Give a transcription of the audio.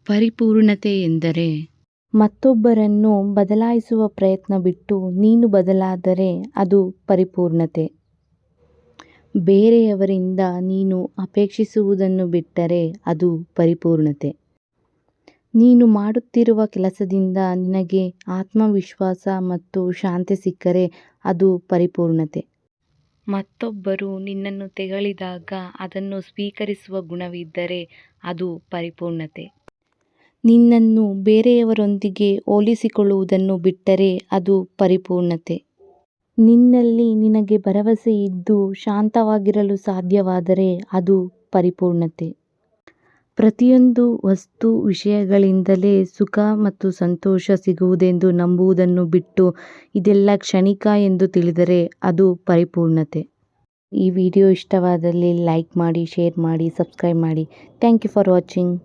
ಪರಿಪೂರ್ಣತೆ ಎಂದರೆ ಮತ್ತೊಬ್ಬರನ್ನು ಬದಲಾಯಿಸುವ ಪ್ರಯತ್ನ ಬಿಟ್ಟು ನೀನು ಬದಲಾದರೆ ಅದು ಪರಿಪೂರ್ಣತೆ. ಬೇರೆಯವರಿಂದ ನೀನು ಅಪೇಕ್ಷಿಸುವುದನ್ನು ಬಿಟ್ಟರೆ ಅದು ಪರಿಪೂರ್ಣತೆ. ನೀನು ಮಾಡುತ್ತಿರುವ ಕೆಲಸದಿಂದ ನಿನಗೆ ಆತ್ಮವಿಶ್ವಾಸ ಮತ್ತು ಶಾಂತಿ ಸಿಕ್ಕರೆ ಅದು ಪರಿಪೂರ್ಣತೆ. ಮತ್ತೊಬ್ಬರು ನಿನ್ನನ್ನು ತೆಗಳಿದಾಗ ಅದನ್ನು ಸ್ವೀಕರಿಸುವ ಗುಣವಿದ್ದರೆ ಅದು ಪರಿಪೂರ್ಣತೆ. ನಿನ್ನನ್ನು ಬೇರೆಯವರೊಂದಿಗೆ ಹೋಲಿಸಿಕೊಳ್ಳುವುದನ್ನು ಬಿಟ್ಟರೆ ಅದು ಪರಿಪೂರ್ಣತೆ. ನಿನ್ನಲ್ಲಿ ನಿನಗೆ ಭರವಸೆ ಇದ್ದು ಶಾಂತವಾಗಿರಲು ಸಾಧ್ಯವಾದರೆ ಅದು ಪರಿಪೂರ್ಣತೆ. ಪ್ರತಿಯೊಂದು ವಸ್ತು ವಿಷಯಗಳಿಂದಲೇ ಸುಖ ಮತ್ತು ಸಂತೋಷ ಸಿಗುವುದೆಂದು ನಂಬುವುದನ್ನು ಬಿಟ್ಟು ಇದೆಲ್ಲ ಕ್ಷಣಿಕ ಎಂದು ತಿಳಿದರೆ ಅದು ಪರಿಪೂರ್ಣತೆ. ಈ ವಿಡಿಯೋ ಇಷ್ಟವಾದಲ್ಲಿ ಲೈಕ್ ಮಾಡಿ, ಶೇರ್ ಮಾಡಿ, ಸಬ್ಸ್ಕ್ರೈಬ್ ಮಾಡಿ. Thank you for watching.